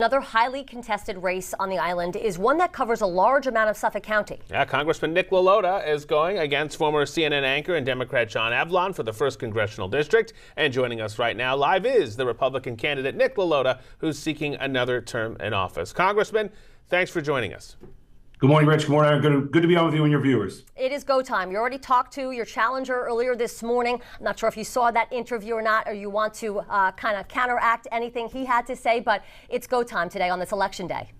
Another highly contested race on the island is one that covers a large amount of Suffolk County. Yeah, Congressman Nick LaLota is going against former CNN anchor and Democrat John Avlon for the 1st Congressional District. And joining us right now live is the Republican candidate Nick LaLota, who's seeking another term in office. Congressman, thanks for joining us. Good morning, Rich. Good morning. Good to be on with you and your viewers. It is go time. You already talked to your challenger earlier this morning. I'm not sure if you saw that interview or not, or you want to kind of counteract anything he had to say, but it's go time today on this election day.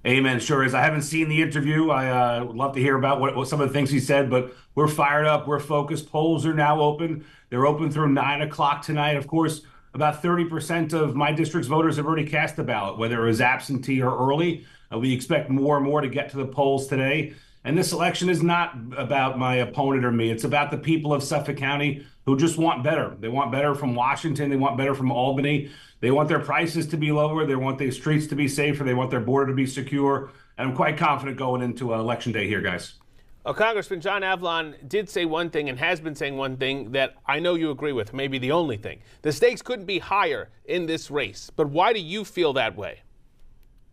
Amen. Sure is. I haven't seen the interview. I would love to hear about what some of the things he said, but we're fired up. We're focused. Polls are now open. They're open through 9 o'clock tonight. Of course, about 30% of my district's voters have already cast a ballot, whether it was absentee or early. We expect more and more to get to the polls today. And this election is not about my opponent or me. It's about the people of Suffolk County who just want better. They want better from Washington. They want better from Albany. They want their prices to be lower. They want the streets to be safer. They want their border to be secure. And I'm quite confident going into election day here, guys. Well, Congressman John Avlon did say one thing and has been saying one thing that I know you agree with, maybe the only thing. The stakes couldn't be higher in this race. But why do you feel that way?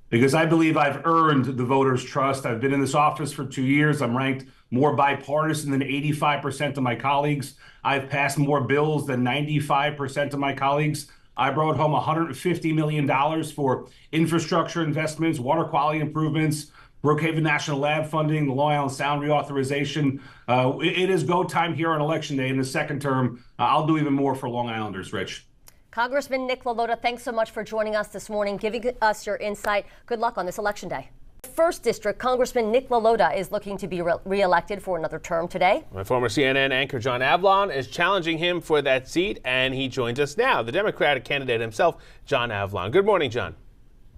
Because I believe I've earned the voters' trust. I've been in this office for 2 years. I'm ranked more bipartisan than 85% of my colleagues. I've passed more bills than 95% of my colleagues. I brought home $150 million for infrastructure investments, water quality improvements, Brookhaven National Lab funding, the Long Island Sound reauthorization. It is go time here on Election Day in the second term. I'll do even more for Long Islanders, Rich. Congressman Nick LaLota, thanks so much for joining us this morning, giving us your insight. Good luck on this election day. First District, Congressman Nick LaLota is looking to be re-elected for another term today. My former CNN anchor John Avlon is challenging him for that seat, and he joins us now, the Democratic candidate himself, John Avlon. Good morning, John.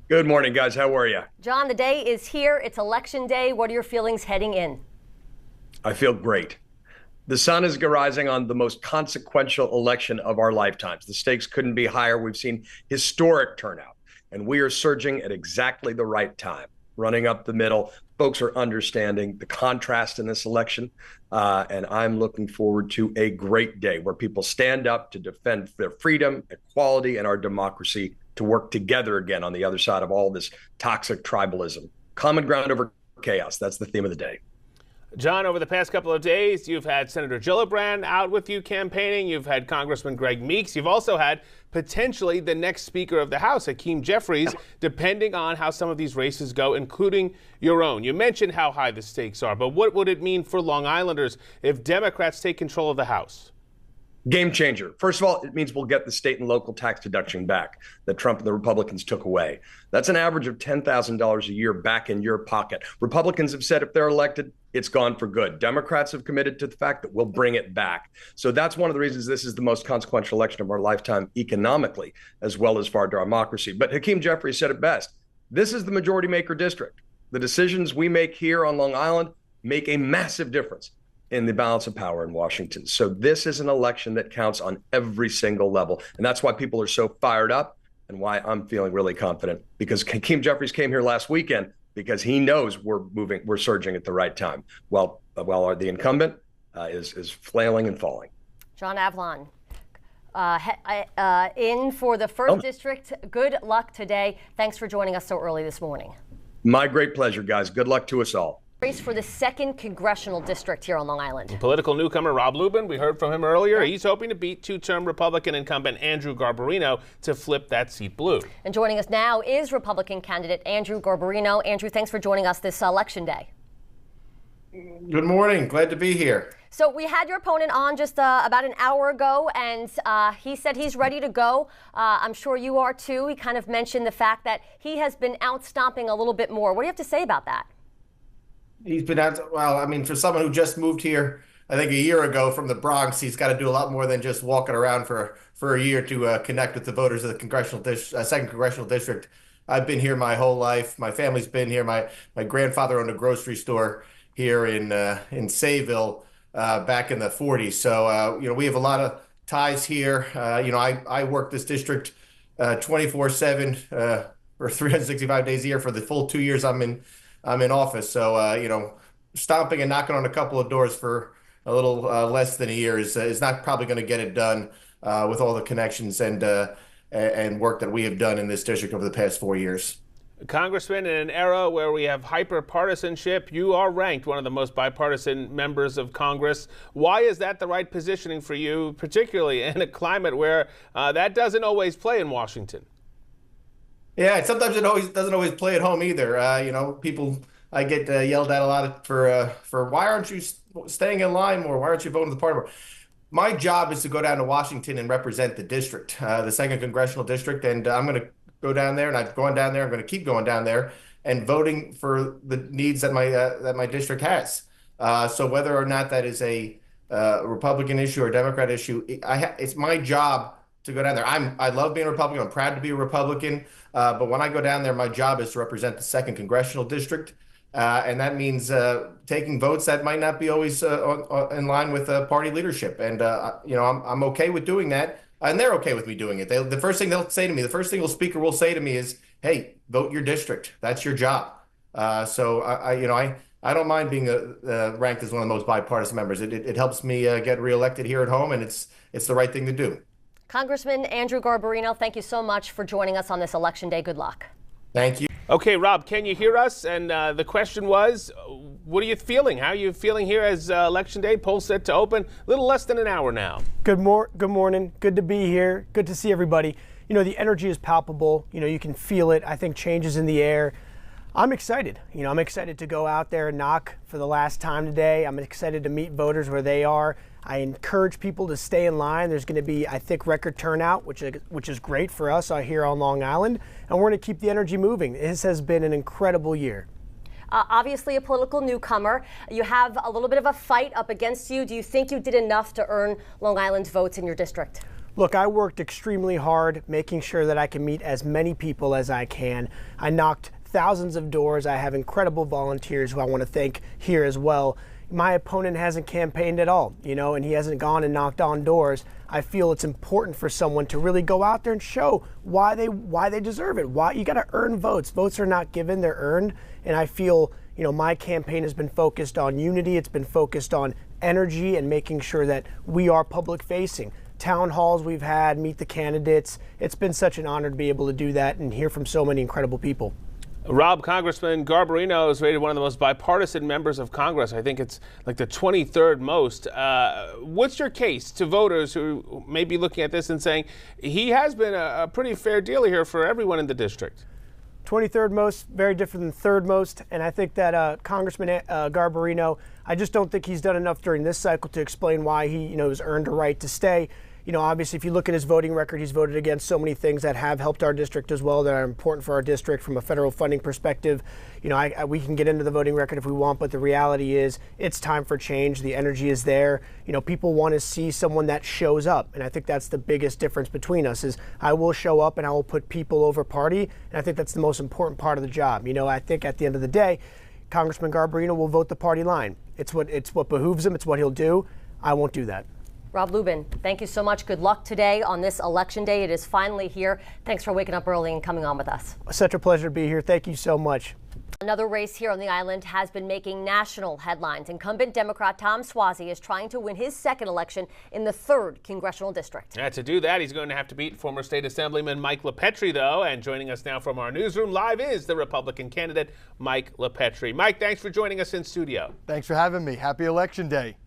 Good morning, guys. How are you? John, the day is here. It's election day. What are your feelings heading in? I feel great. The sun is rising on the most consequential election of our lifetimes. The stakes couldn't be higher. We've seen historic turnout, and we are surging at exactly the right time, running up the middle. Folks are understanding the contrast in this election, and I'm looking forward to a great day where people stand up to defend their freedom, equality, and our democracy, to work together again on the other side of all this toxic tribalism. Common ground over chaos. That's the theme of the day. John, over the past couple of days, you've had Senator Gillibrand out with you campaigning. You've had Congressman Greg Meeks. You've also had potentially the next Speaker of the House, Hakeem Jeffries, depending on how some of these races go, including your own. You mentioned how high the stakes are, but what would it mean for Long Islanders if Democrats take control of the House? Game changer. First of all, it means we'll get the state and local tax deduction back that Trump and the Republicans took away. That's an average of $10,000 a year back in your pocket. Republicans have said if they're elected, it's gone for good. Democrats have committed to the fact that we'll bring it back. So that's one of the reasons this is the most consequential election of our lifetime economically, as well as for our democracy. But Hakeem Jeffries said it best. This is the majority maker district. The decisions we make here on Long Island make a massive difference in the balance of power in Washington. So this is an election that counts on every single level. And that's why people are so fired up and why I'm feeling really confident, because Hakeem Jeffries came here last weekend because he knows we're surging at the right time while the incumbent is flailing and falling. John Avlon, in for the first district. Good luck today. Thanks for joining us so early this morning. My great pleasure, guys. Good luck to us all. Race for the 2nd Congressional District here on Long Island. Political newcomer Rob Lubin, we heard from him earlier. He's hoping to beat two-term Republican incumbent Andrew Garbarino to flip that seat blue. And joining us now is Republican candidate Andrew Garbarino. Andrew, thanks for joining us this election day. Good morning. Glad to be here. So we had your opponent on just about an hour ago, and he said he's ready to go. I'm sure you are too. He kind of mentioned the fact that he has been out stomping a little bit more. What do you have to say about that? He's been out, well, I mean, for someone who just moved here, I think a year ago from the Bronx, he's got to do a lot more than just walking around for a year to connect with the voters of the second congressional district. I've been here my whole life. My family's been here. My grandfather owned a grocery store here in Sayville back in the 40s. So, we have a lot of ties here. I work this district 24/7 or 365 days a year for the full 2 years I'm in office. So, stomping and knocking on a couple of doors for a little less than a year is not probably going to get it done with all the connections and and work that we have done in this district over the past 4 years. Congressman, in an era where we have hyper-partisanship, you are ranked one of the most bipartisan members of Congress. Why is that the right positioning for you, particularly in a climate where that doesn't always play in Washington? Yeah, sometimes it doesn't always play at home either. People, I get yelled at a lot for why aren't you staying in line more? Why aren't you voting the party more? My job is to go down to Washington and represent the district, the 2nd Congressional District, and I'm going to go down there, and I've gone down there. I'm going to keep going down there and voting for the needs that my district has. So whether or not that is a Republican issue or Democrat issue, it's my job to go down there. I love being a Republican. I'm proud to be a Republican. But when I go down there, my job is to represent the 2nd Congressional District. And that means taking votes that might not be always in line with party leadership. And, I'm okay with doing that. And they're okay with me doing it. The first thing they'll say to me, the first thing the speaker will say to me is, hey, vote your district. That's your job. So I don't mind being ranked as one of the most bipartisan members. It helps me get reelected here at home, and it's the right thing to do. Congressman Andrew Garbarino, thank you so much for joining us on this Election Day. Good luck. Thank you. Okay, Rob, can you hear us? And the question was, what are you feeling? How are you feeling here as Election Day? Polls set to open. A little less than an hour now. Good morning. Good to be here. Good to see everybody. The energy is palpable. You can feel it. I think change is in the air. I'm excited. I'm excited to go out there and knock for the last time today. I'm excited to meet voters where they are. I encourage people to stay in line. There's going to be, I think, record turnout, which is great for us here on Long Island. And we're going to keep the energy moving. This has been an incredible year. Obviously a political newcomer. You have a little bit of a fight up against you. Do you think you did enough to earn Long Island's votes in your district? Look, I worked extremely hard making sure that I can meet as many people as I can. I knocked thousands of doors. I have incredible volunteers who I want to thank here as well. My opponent hasn't campaigned at all, and he hasn't gone and knocked on doors. I feel it's important for someone to really go out there and show why they deserve it. Why you got to earn votes. Votes are not given, they're earned. And I feel, my campaign has been focused on unity. It's been focused on energy and making sure that we are public facing. Town halls we've had, meet the candidates. It's been such an honor to be able to do that and hear from so many incredible people. Rob, Congressman Garbarino is rated one of the most bipartisan members of Congress. I think it's like the 23rd most. What's your case to voters who may be looking at this and saying he has been a pretty fair deal here for everyone in the district? 23rd most, very different than third most. And I think that Congressman Garbarino, I just don't think he's done enough during this cycle to explain why he, has earned a right to stay. Obviously, if you look at his voting record, he's voted against so many things that have helped our district as well, that are important for our district from a federal funding perspective. We can get into the voting record if we want, but the reality is it's time for change. The energy is there. People want to see someone that shows up. And I think that's the biggest difference between us is I will show up and I will put people over party. And I think that's the most important part of the job. I think at the end of the day, Congressman Garbarino will vote the party line. It's what behooves him. It's what he'll do. I won't do that. Rob Lubin, thank you so much. Good luck today on this Election Day. It is finally here. Thanks for waking up early and coming on with us. Such a pleasure to be here. Thank you so much. Another race here on the island has been making national headlines. Incumbent Democrat Tom Suozzi is trying to win his second election in the 3rd Congressional District. Yeah, to do that, he's going to have to beat former State Assemblyman Mike LiPetri, though. And joining us now from our newsroom live is the Republican candidate, Mike LiPetri. Mike, thanks for joining us in studio. Thanks for having me. Happy Election Day.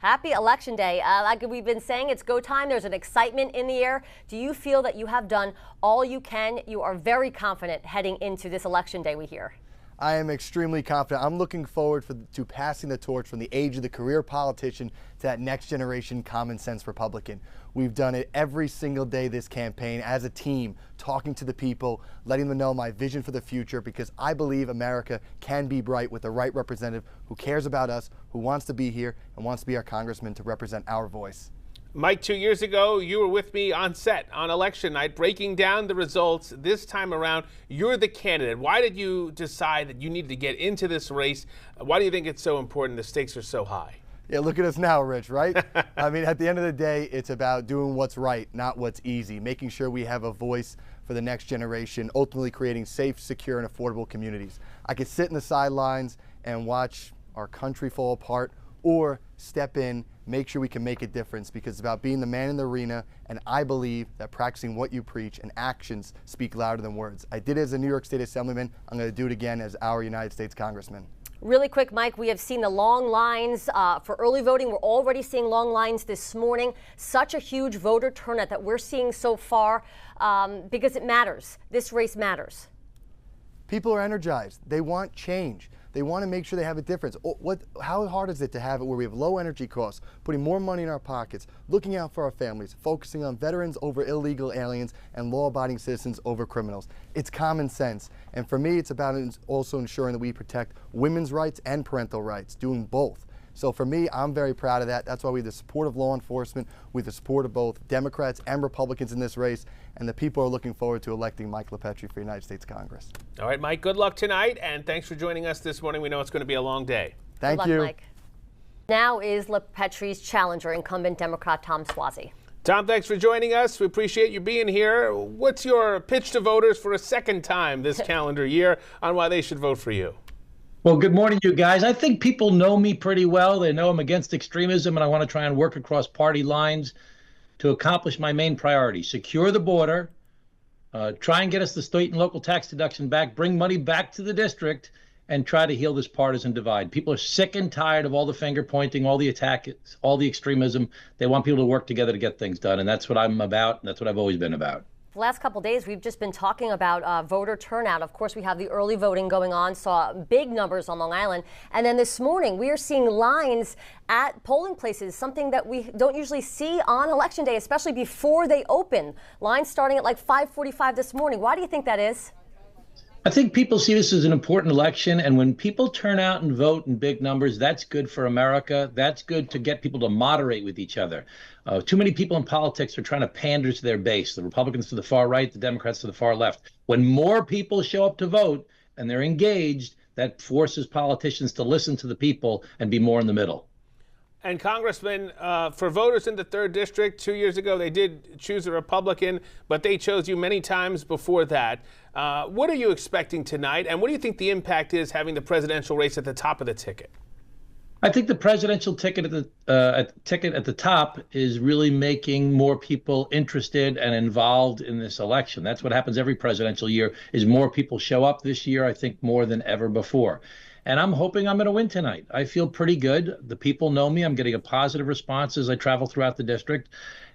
Happy Election Day. Like we've been saying, it's go time. There's an excitement in the air. Do you feel that you have done all you can? You are very confident heading into this Election Day, we hear. I am extremely confident. I'm looking forward to passing the torch from the age of the career politician to that next generation common sense Republican. We've done it every single day this campaign as a team, talking to the people, letting them know my vision for the future, because I believe America can be bright with the right representative who cares about us, who wants to be here and wants to be our congressman to represent our voice. Mike, 2 years ago, you were with me on set on election night, breaking down the results. This time around, you're the candidate. Why did you decide that you needed to get into this race? Why do you think it's so important? The stakes are so high. Yeah, look at us now, Rich, right? I mean, at the end of the day, it's about doing what's right, not what's easy, making sure we have a voice for the next generation, ultimately creating safe, secure, and affordable communities. I could sit in the sidelines and watch our country fall apart, or step in, make sure we can make a difference, because it's about being the man in the arena, and I believe that practicing what you preach and actions speak louder than words. I did it as a New York State Assemblyman. I'm going to do it again as our United States Congressman. Really quick, Mike, we have seen the long lines for early voting. We're already seeing long lines this morning. Such a huge voter turnout that we're seeing so far because it matters. This race matters. People are energized. They want change. They want to make sure they have a difference. How hard is it to have it where we have low energy costs, putting more money in our pockets, looking out for our families, focusing on veterans over illegal aliens and law-abiding citizens over criminals? It's common sense. And for me, it's about also ensuring that we protect women's rights and parental rights, doing both. So for me, I'm very proud of that. That's why we have the support of law enforcement, we have the support of both Democrats and Republicans in this race, and the people are looking forward to electing Mike LiPetri for United States Congress. All right, Mike, good luck tonight, and thanks for joining us this morning. We know it's going to be a long day. Thank you. you. Mike. Now is LiPetri's challenger, incumbent Democrat Tom Suozzi. Tom, thanks for joining us. We appreciate you being here. What's your pitch to voters for a second time this calendar year on why they should vote for you? Well, good morning, you guys. I think people know me pretty well. They know I'm against extremism, and I want to try and work across party lines to accomplish my main priority: secure the border, try and get us the state and local tax deduction back, bring money back to the district, and try to heal this partisan divide. People are sick and tired of all the finger pointing, all the attacks, all the extremism. They want people to work together to get things done, and that's what I'm about, and that's what I've always been about. The last couple of days, we've just been talking about voter turnout. Of course, we have the early voting going on, saw big numbers on Long Island. And then this morning, we are seeing lines at polling places, something that we don't usually see on Election Day, especially before they open. Lines starting at like 5:45 this morning. Why do you think that is? I think people see this as an important election, and when people turn out and vote in big numbers, that's good for America. That's good to get people to moderate with each other. Too many people in politics are trying to pander to their base, the Republicans to the far right, the Democrats to the far left. When more people show up to vote and they're engaged, that forces politicians to listen to the people and be more in the middle. And Congressman, for voters in the 3rd District, 2 years ago, they did choose a Republican, but they chose you many times before that. What are you expecting tonight, and what do you think the impact is having the presidential race at the top of the ticket? I think the presidential ticket at the top is really making more people interested and involved in this election. That's what happens every presidential year, is more people show up this year, I think, more than ever before. And I'm hoping I'm going to win tonight. I feel pretty good. The people know me. I'm getting a positive response as I travel throughout the district.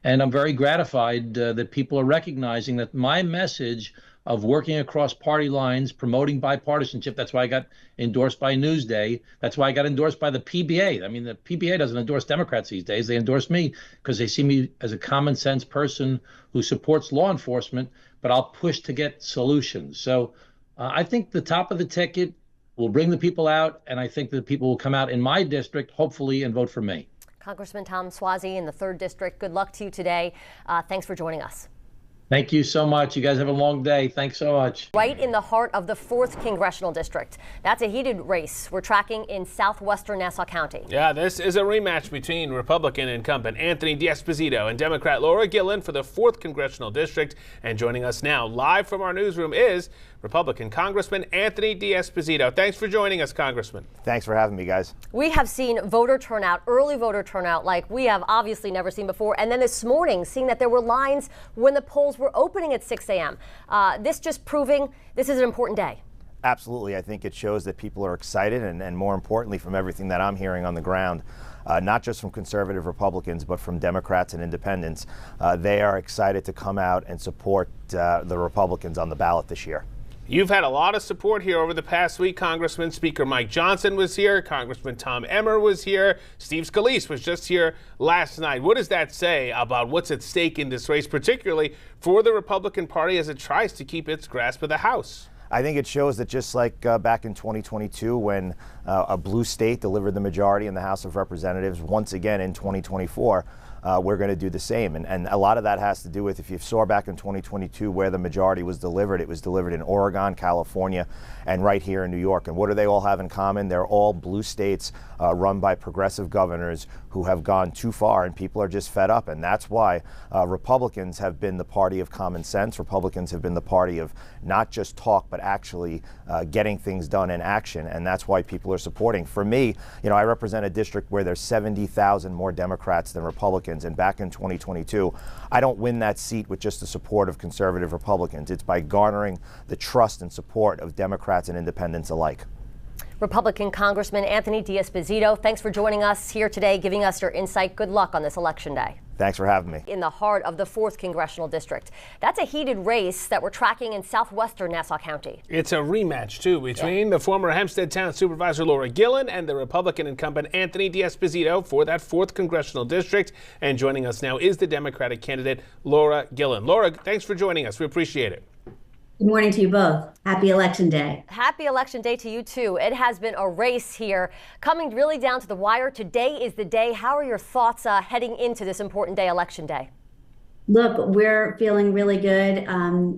And I'm very gratified that people are recognizing that my message of working across party lines, promoting bipartisanship, that's why I got endorsed by Newsday. That's why I got endorsed by the PBA. I mean, the PBA doesn't endorse Democrats these days. They endorse me because they see me as a common sense person who supports law enforcement, but I'll push to get solutions. So I think the top of the ticket will bring the people out, and I think that people will come out in my district, hopefully, and vote for me. Congressman Tom Suozzi in the 3rd District, good luck to you today. Thanks for joining us. Thank you so much. You guys have a long day. Thanks so much. Right in the heart of the 4th Congressional District. That's a heated race we're tracking in southwestern Nassau County. Yeah, this is a rematch between Republican incumbent Anthony D'Esposito and Democrat Laura Gillen for the 4th Congressional District. And joining us now live from our newsroom is Republican Congressman Anthony D'Esposito. Thanks for joining us, Congressman. Thanks for having me, guys. We have seen voter turnout, early voter turnout, like we have obviously never seen before. And then this morning, seeing that there were lines when the polls were opening at 6 a.m. This just proving this is an important day. Absolutely. I think it shows that people are excited, and more importantly, from everything that I'm hearing on the ground, not just from conservative Republicans, but from Democrats and independents, they are excited to come out and support the Republicans on the ballot this year. You've had a lot of support here over the past week, Congressman. Speaker Mike Johnson was here. Congressman Tom Emmer was here. Steve Scalise was just here last night. What does that say about what's at stake in this race, particularly for the Republican Party as it tries to keep its grasp of the House? I think it shows that just like back in 2022 when a blue state delivered the majority in the House of Representatives, once again in 2024, we're going to do the same. And a lot of that has to do with, if you saw back in 2022 where the majority was delivered, it was delivered in Oregon, California, and right here in New York. And what do they all have in common? They're all blue states run by progressive governors who have gone too far, and people are just fed up. And that's why Republicans have been the party of common sense. Republicans have been the party of not just talk, but actually getting things done in action. And that's why people are supporting. For me, I represent a district where there's 70,000 more Democrats than Republicans. And back in 2022, I don't win that seat with just the support of conservative Republicans. It's by garnering the trust and support of Democrats and independents alike. Republican Congressman Anthony D'Esposito, thanks for joining us here today, giving us your insight. Good luck on this election day. Thanks for having me. In the heart of the 4th Congressional District. That's a heated race that we're tracking in southwestern Nassau County. It's a rematch, too, between the former Hempstead Town Supervisor Laura Gillen and the Republican incumbent Anthony D'Esposito for that 4th Congressional District. And joining us now is the Democratic candidate, Laura Gillen. Laura, thanks for joining us. We appreciate it. Good morning to you both. Happy Election Day. Happy Election Day to you, too. It has been a race here, coming really down to the wire. Today is the day. How are your thoughts heading into this important day, Election Day? Look, we're feeling really good.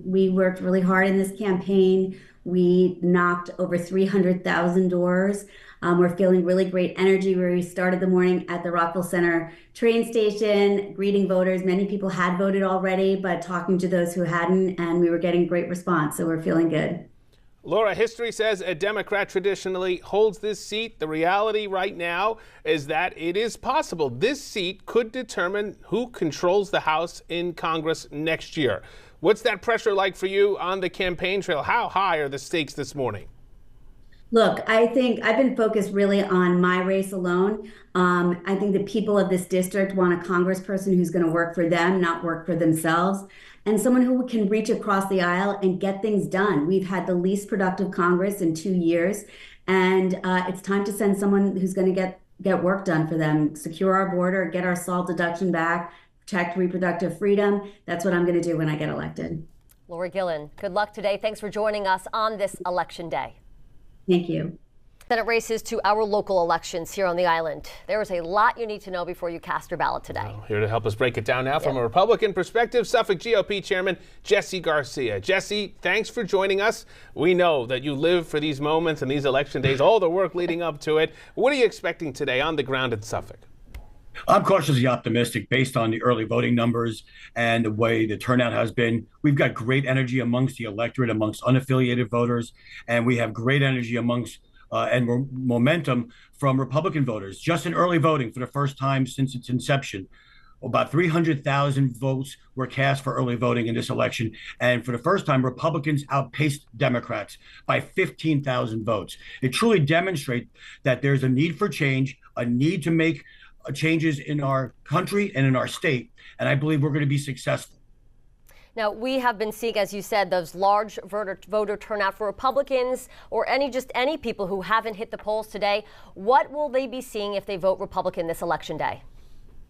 We worked really hard in this campaign. We knocked over 300,000 doors. We're feeling really great energy. We started the morning at the Rockville Center train station, greeting voters. Many people had voted already, but talking to those who hadn't, and we were getting great response, so we're feeling good. Laura, history says a Democrat traditionally holds this seat. The reality right now is that it is possible this seat could determine who controls the House in Congress next year. What's that pressure like for you on the campaign trail? How high are the stakes this morning? Look, I think I've been focused really on my race alone. I think the people of this district want a congressperson who's going to work for them, not work for themselves, and someone who can reach across the aisle and get things done. We've had the least productive Congress in 2 years, and it's time to send someone who's going to get work done for them, secure our border, get our SALT deduction back, protect reproductive freedom. That's what I'm going to do when I get elected. Laura Gillen, good luck today. Thanks for joining us on this Election Day. Thank you. Senate races to our local elections here on the island. There is a lot you need to know before you cast your ballot today. Well, here to help us break it down now from a Republican perspective, Suffolk GOP Chairman Jesse Garcia. Jesse, thanks for joining us. We know that you live for these moments and these election days, all the work leading up to it. What are you expecting today on the ground in Suffolk? I'm cautiously optimistic based on the early voting numbers and the way the turnout has been. We've got great energy amongst the electorate, amongst unaffiliated voters, and we have great energy amongst and momentum from Republican voters. Just in early voting for the first time since its inception, about 300,000 votes were cast for early voting in this election. And for the first time, Republicans outpaced Democrats by 15,000 votes. It truly demonstrates that there's a need for change, a need to make changes in our country and in our state, and I believe we're going to be successful. Now, we have been seeing, as you said, those large voter turnout for Republicans or just any people who haven't hit the polls today. What will they be seeing if they vote Republican this election day?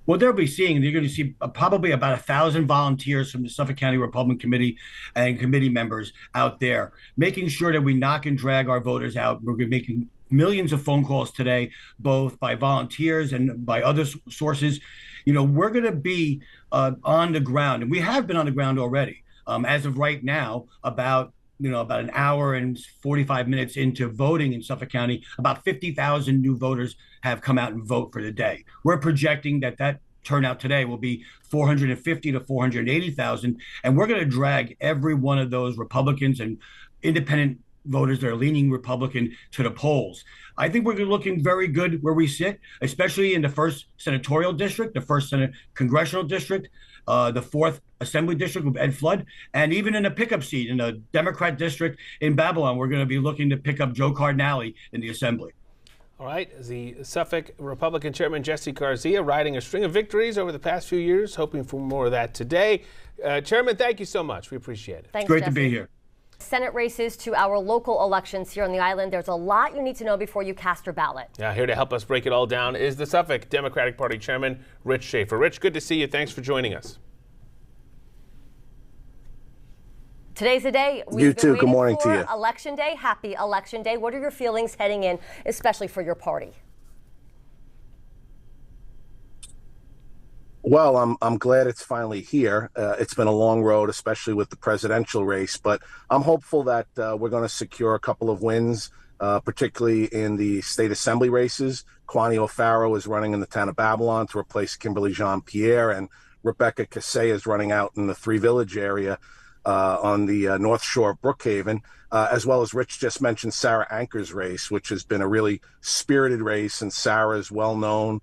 What they'll be seeing, they're going to see probably about 1,000 volunteers from the Suffolk County Republican Committee and committee members out there, making sure that we knock and drag our voters out. We're going to be making millions of phone calls today, both by volunteers and by other sources. We're going to be on the ground, and we have been on the ground already. As of right now, about an hour and 45 minutes into voting in Suffolk County, about 50,000 new voters have come out and vote for the day. We're projecting that turnout today will be 450 to 480,000, and we're going to drag every one of those Republicans and independent voters that are leaning Republican to the polls. I think we're looking very good where we sit, especially in the 1st senatorial district, the 1st Senate congressional district, the 4th assembly district with Ed Flood, and even in a pickup seat in a Democrat district in Babylon, we're going to be looking to pick up Joe Cardinale in the assembly. All right, the Suffolk Republican Chairman Jesse Garcia riding a string of victories over the past few years, hoping for more of that today. Chairman, thank you so much. We appreciate it. Thanks, it's great Jesse. to be here. Senate races to our local elections here on the island. There's a lot you need to know before you cast your ballot. Yeah, here to help us break it all down is the Suffolk Democratic Party Chairman, Rich Schaffer. Rich, good to see you. Thanks for joining us. Today's the day. You too. Good morning to you. Election Day. Happy Election Day. What are your feelings heading in, especially for your party? Well, I'm glad it's finally here. It's been a long road, especially with the presidential race, but I'm hopeful that we're going to secure a couple of wins, particularly in the state assembly races. Kwani O'Farrell is running in the town of Avlon to replace Kimberly Jean-Pierre, and Rebecca Cassay is running out in the Three Village area on the North Shore of Brookhaven, as well as Rich just mentioned Sarah Anker's race, which has been a really spirited race, and Sarah is well known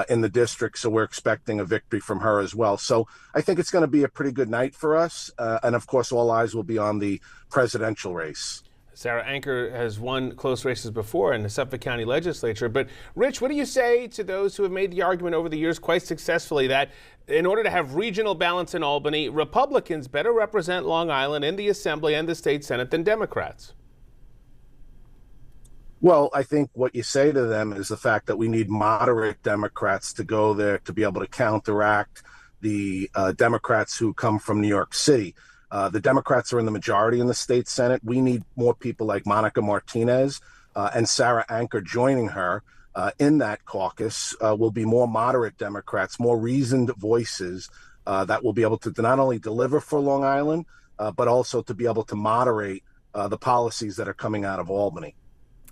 in the district, so we're expecting a victory from her as well. So I think it's going to be a pretty good night for us, and of course all eyes will be on the presidential race. Sarah Anker has won close races before in the Suffolk County Legislature. But Rich, what do you say to those who have made the argument over the years quite successfully that in order to have regional balance in Albany, Republicans better represent Long Island in the Assembly and the state Senate than Democrats? Well, I think what you say to them is the fact that we need moderate Democrats to go there to be able to counteract the Democrats who come from New York City. The Democrats are in the majority in the state Senate. We need more people like Monica Martinez and Sarah Anker joining her in that caucus. Will be more moderate Democrats, more reasoned voices that will be able to not only deliver for Long Island, but also to be able to moderate the policies that are coming out of Albany.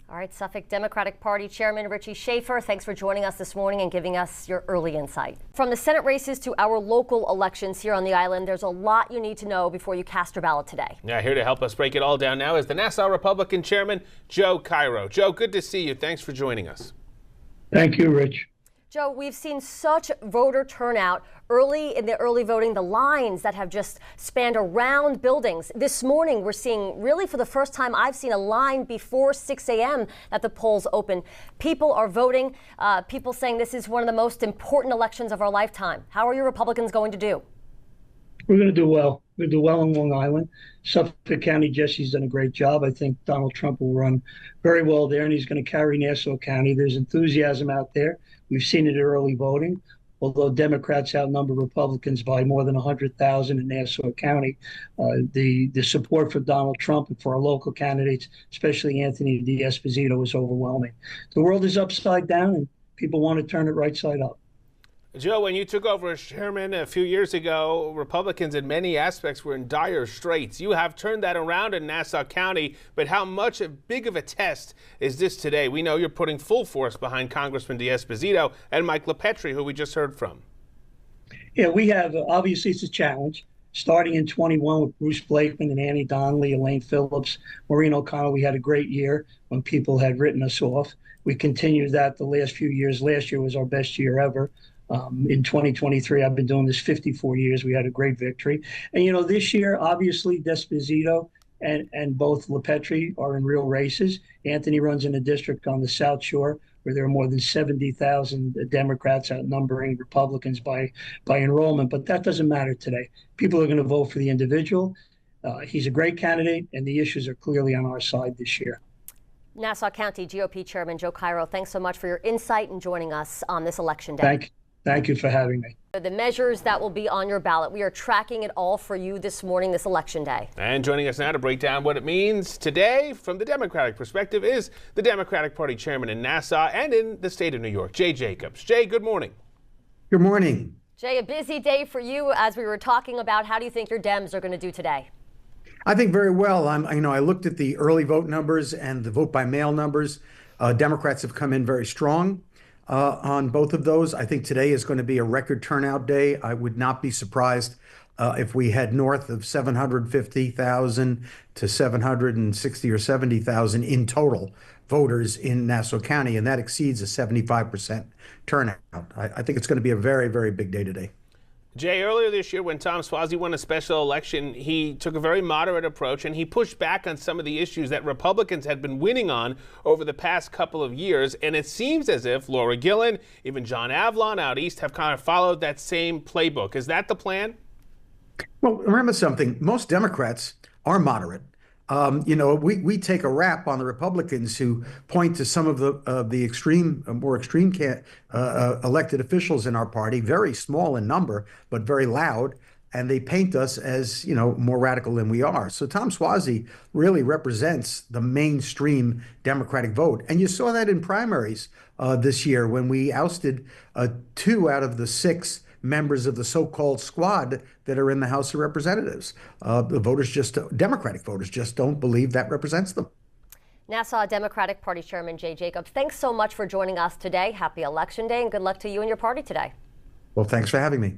All right, Suffolk Democratic Party Chairman Richie Schaffer, thanks for joining us this morning and giving us your early insight. From the Senate races to our local elections here on the island, there's a lot you need to know before you cast your ballot today. Yeah, here to help us break it all down now is the Nassau Republican Chairman, Joe Cairo. Joe, good to see you. Thanks for joining us. Thank you, Rich. Joe, we've seen such voter turnout early in the early voting, the lines that have just spanned around buildings. This morning, we're seeing, really for the first time I've seen, a line before 6 a.m. that the polls open. People are voting, people saying this is one of the most important elections of our lifetime. How are your Republicans going to do? We're going to do well. We're going to do well on Long Island. Suffolk County, Jesse's done a great job. I think Donald Trump will run very well there, and he's going to carry Nassau County. There's enthusiasm out there. We've seen it in early voting. Although Democrats outnumber Republicans by more than 100,000 in Nassau County, the support for Donald Trump and for our local candidates, especially Anthony D'Esposito, is overwhelming. The world is upside down, and people want to turn it right side up. Joe, when you took over as chairman a few years ago, Republicans in many aspects were in dire straits. You have turned that around in Nassau County, but how much big of a test is this today? We know you're putting full force behind Congressman D'Esposito and Mike LiPetri, who we just heard from. Yeah, we have, obviously it's a challenge. Starting in 21 with Bruce Blakeman and Annie Donnelly, Elaine Phillips, Maureen O'Connell, we had a great year when people had written us off. We continued that the last few years. Last year was our best year ever. In 2023, I've been doing this 54 years. We had a great victory. And, this year, obviously, D'Esposito and both LiPetri are in real races. Anthony runs in a district on the South Shore where there are more than 70,000 Democrats outnumbering Republicans by enrollment. But that doesn't matter today. People are going to vote for the individual. He's a great candidate, and the issues are clearly on our side this year. Nassau County GOP Chairman Joe Cairo, thanks so much for your insight and joining us on this election day. Thank you for having me. The measures that will be on your ballot, we are tracking it all for you this morning, this election day. And joining us now to break down what it means today from the Democratic perspective is the Democratic Party chairman in Nassau and in the state of New York, Jay Jacobs. Jay, good morning. Good morning. Jay, a busy day for you as we were talking about. How do you think your Dems are going to do today? I think very well. I looked at the early vote numbers and the vote by mail numbers. Democrats have come in very strong on both of those. I think today is going to be a record turnout day. I would not be surprised if we had north of 750,000 to 760 or 70,000 in total voters in Nassau County, and that exceeds a 75% turnout. I think it's going to be a very, very big day today. Jay, earlier this year when Tom Suozzi won a special election, he took a very moderate approach and he pushed back on some of the issues that Republicans had been winning on over the past couple of years. And it seems as if Laura Gillen, even John Avlon out east, have kind of followed that same playbook. Is that the plan? Well, remember something. Most Democrats are moderate. We take a rap on the Republicans who point to some of the more extreme elected officials in our party, very small in number, but very loud. And they paint us as, more radical than we are. So Tom Suozzi really represents the mainstream Democratic vote. And you saw that in primaries this year when we ousted 2 out of the 6 members of the so-called squad that are in the House of Representatives. The voters Democratic voters just don't believe that represents them. Nassau Democratic Party Chairman Jay Jacobs, thanks so much for joining us today. Happy Election Day and good luck to you and your party today. Well, thanks for having me.